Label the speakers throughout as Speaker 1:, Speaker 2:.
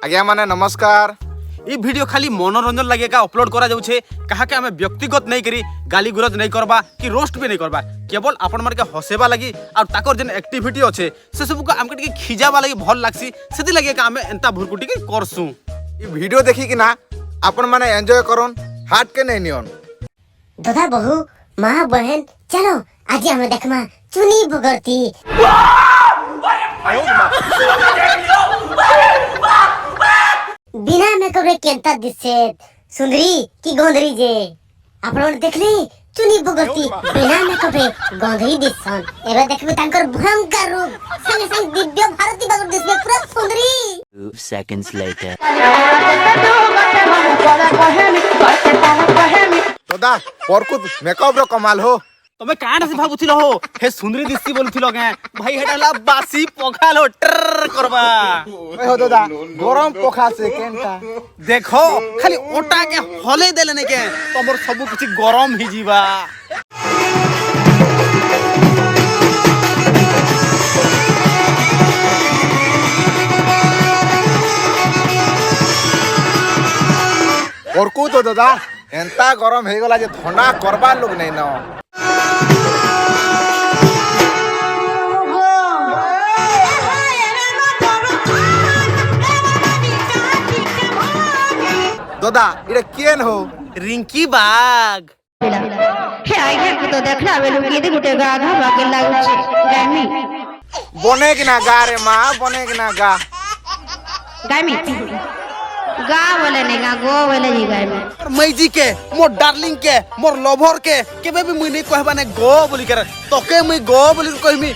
Speaker 1: आज्ञा माने नमस्कार।
Speaker 2: ये वीडियो खाली मनोरंजन लगे का अपलोड करा जाउछे कहा के हमें व्यक्तिगत नहीं करी गाली गुरज नहीं करबा कि रोस्ट भी नहीं करबा केवल आपण मन के हसेबा लगी और ताकर जन एक्टिविटी अच्छे से सब को हमके टिके खिजाबा लगी भल लागसी सेति लगे का हमें एंता भुरकुटी के करसु।
Speaker 1: ये वीडियो देखी कि ना अपन माने एंजॉय करन हाट के नहीं नियन।
Speaker 3: दादा बहू माँ बहन चलो आज हमें देखमा चुनी बुगरती बिना मेकअप रे केंता दिसे सुंदरी की गोंदरी जे आपण देखली चुनी बुगरती बिना मेकअप रे गोंदरी दिसन एबे देखबे तांकर भयंकर रूप संगे संग दिव्य भारती बगर दिसबे पूरा सुंदरी।
Speaker 4: 2 seconds later.
Speaker 1: दादा परकुत मेकअप रो कमाल हो।
Speaker 2: तमे कान से भाबुथिलो हो हे सुंदरी दिसती बोलथिलो के भाई हेडाला बासी पखाल हो टर करबा
Speaker 1: ओए हो दादा गरम पोखा से केनता
Speaker 2: देखो खाली ओटा के हले देले ने के तमर सब कुछ गरम ही जीवा।
Speaker 1: परकुत हो दादा एंता गरम हे गला जे ठंडा करबा लोग नहीं न। दादा इरे केन हो
Speaker 2: रिंकी बाग
Speaker 5: हे आगे के तो देखला बेलु केदे गुटे गाधा बाके लागुचे गामी
Speaker 1: बने कि ना गा रे माँ बने कि ना गा
Speaker 5: गामी गा बोले नहीं गा गो बोले जी गामी
Speaker 2: मैजी के मोर डार्लिंग के मोर लवर के केबे भी मुई नहीं कहबा ने गो बोली कर तोके मुई गो बोली कहमी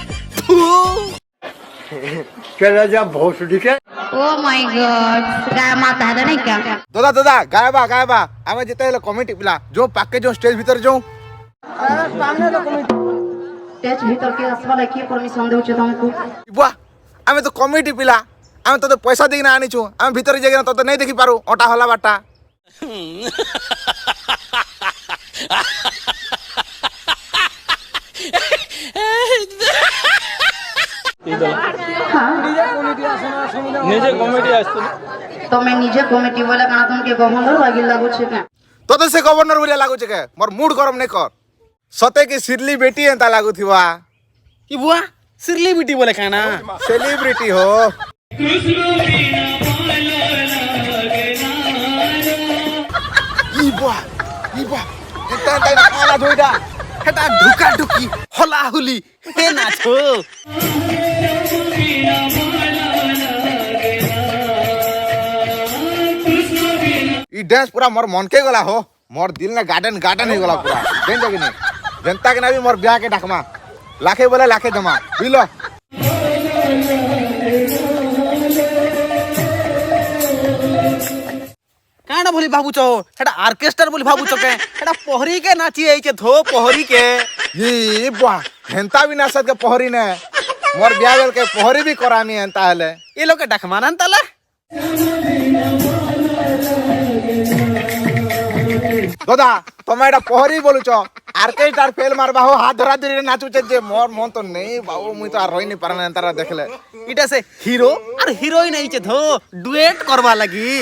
Speaker 6: चला जा भोसड़ी के।
Speaker 5: ओ माय गॉड गा माता है नहीं क्या
Speaker 1: दादा दादा गायबा आमे जेते हेले कमिटी पिला जो पाके जो स्टेज भीतर जो
Speaker 5: टेच भीतर के असवाला की परमिशन देउचे तुमको
Speaker 1: बुआ आमे तो कमिटी पिला आमे तो पैसा देके ना आनी छु आमे भीतर जेगे तो नहीं देखि पारू ओटा होला बाटा
Speaker 6: निजे कमिटी आस्तो
Speaker 5: तो मैं निजे कमिटी बोले काना तुमके गवर्नर लागिल लागुचे के
Speaker 1: तो से गवर्नर बोलिया लागू छे के मोर मूड गरम नहीं कर सते की सिरली बेटी एंता लागू थिवा
Speaker 2: की बुआ सिरली बेटी बोले काना
Speaker 1: सेलिब्रिटी हो। ई बुआ एंता एंता खाला जोइडा
Speaker 2: हेटा ढुका ढुकी होला हुली हे नाचो
Speaker 1: ई डांस पूरा मोर मन के गला हो मोर दिल ने गार्डन हो गला पूरा देन जगे नहीं जनता के ना भी मोर ब्याह के डाकमा लाखे बोले लाखे जमा बिलो
Speaker 2: काना बोली भाबू चो हेटा ऑर्केस्ट्रा बोली भाबू चो के हेटा पहरी के नाची आइचे थो पहरी के
Speaker 1: ये बुआ हेंता भी नासत के पहरी ने मोर ब्याह गल के पहरी भी करामी हेंता हले
Speaker 2: ये लोग के डखमानन तला
Speaker 1: दादा तुम एटा पहरी बोलु छो ऑर्केस्ट्रा फेल मारबा हो हाथ धरा धरी नाचू जे मोर मन तो नहीं बाबू मुई तो आ रही नहीं पारन अंतरा देखले
Speaker 2: इटा से हीरो और हीरोइन आइचे थो डुएट करवा लगी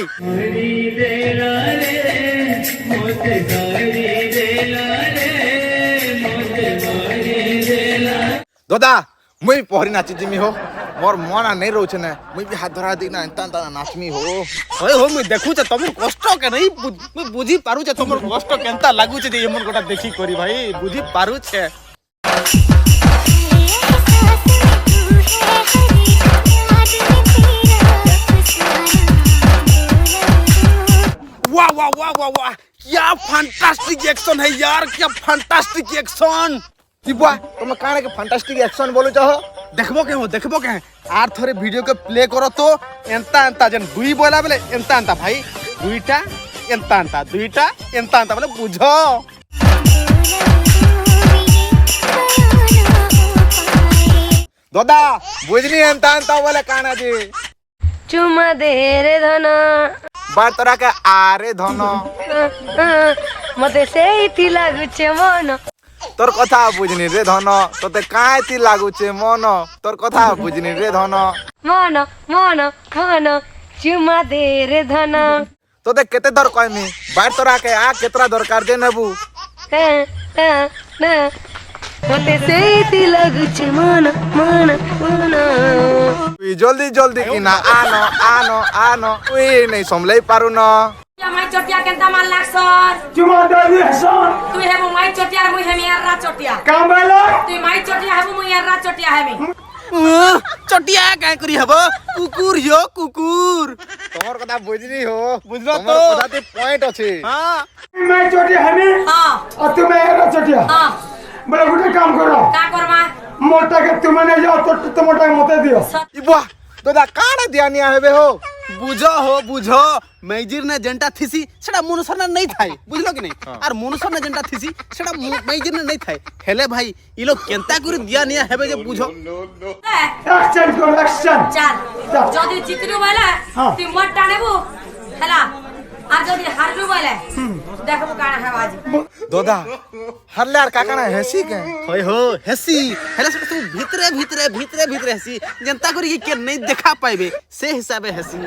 Speaker 1: दादा मुई पहरी नाची जिमी हो मोर मन आ नहीं रोछ ने मुई भी हाथ धरा दी ना अंता नाचमी हो
Speaker 2: ओए हो मैं देखू छ तुम कष्ट के नहीं मैं बुझी पारू छ तुम कष्ट केनता लागू छ ये मन गोटा देखी करी भाई बुझी पारू छ। वाह वाह वाह वाह वाह क्या फैंटास्टिक एक्शन है यार क्या फैंटास्टिक एक्शन
Speaker 1: बुआ तुम काने के फैंटास्टिक एक्शन बोलु छो
Speaker 2: देखबो के आर थोड़े वीडियो के प्ले करो तो एंता जन दुई बोला बेले एंता भाई दुईटा एंता बोले बुझो
Speaker 1: दादा बुझनी एंता बोले काना जी
Speaker 5: चुमा दे रे धन
Speaker 1: बार तोरा के आरे धन
Speaker 5: मते सेइति लागुचे मन
Speaker 1: तोर कथा बुझनी रे धन तोते काहे ती लागुचे मन तोर कथा बुझनी रे धन
Speaker 5: मन मन मन चुमा दे रे धना
Speaker 1: তোদের কেতে দর কয়মি বাইর তোরা কে আ কেতরা দরকার দে নেবু
Speaker 5: মতে সেইতি লাগুছে মন মন মন
Speaker 1: তুই জলদি জলদি কিনা আনো আনো আনো তুই নেই সমলাই পারু ন
Speaker 7: মাই চটিয়া কেনতা মাল লাগছর
Speaker 6: चुमा दादी हसन
Speaker 7: তুই হেবু মাই চটিয়া আর মুই হেমি এররা চটিয়া
Speaker 6: काम वाला
Speaker 7: তুই মাই চটিয়া হেবু মুই এররা চটিয়া হেমি
Speaker 2: চটিয়া কাই করি হব কুকুর ইয়ো কুকুর
Speaker 1: তোমার কথা বুঝলি হো
Speaker 2: বুঝলো তো?
Speaker 1: তোমার কথাতে পয়েন্ট আছে
Speaker 2: হ্যাঁ
Speaker 6: मैं चोटिया है मैं
Speaker 7: হ্যাঁ
Speaker 6: और तुम्हें एरा चोटिया
Speaker 7: হ্যাঁ
Speaker 6: बोले गुटे काम करो
Speaker 7: কা করমা
Speaker 6: मोटा के तुम्हें नहीं जाओ तो मोटा के मते दियो
Speaker 1: ইবা তোদা কানা দিয়া নিয়া হেবে হো
Speaker 2: বুঝ হো বুঝ মেজির নে যেনটা থিসি সেটা মনুষ্য না নাই থাই বুঝলো কি নাই আর মনুষ্য না যেনটা থিসি সেটা মেজির না নাই থাই হেলে ভাই ইলো কেনতা করে দিয়া নিয়া হেবে যে বুঝো
Speaker 6: एक्शन करो एक्शन
Speaker 7: চাল
Speaker 6: চাল।
Speaker 7: যদি জিতলু বলে
Speaker 6: হ্যাঁ।
Speaker 7: তুই মোট টানেবু হেলা আর যদি হারলু বলে দেখবু কানা হেবা আজ
Speaker 1: দাদা হারলে আর কাকানা হেসি কে
Speaker 2: হয় হো হেসি হেলে সেটা তুমি ভিতরে ভিতরে ভিতরে ভিতরে হেসি যেনতা করে কি কে নাই দেখা পাইবে সে হিসাবে হেসি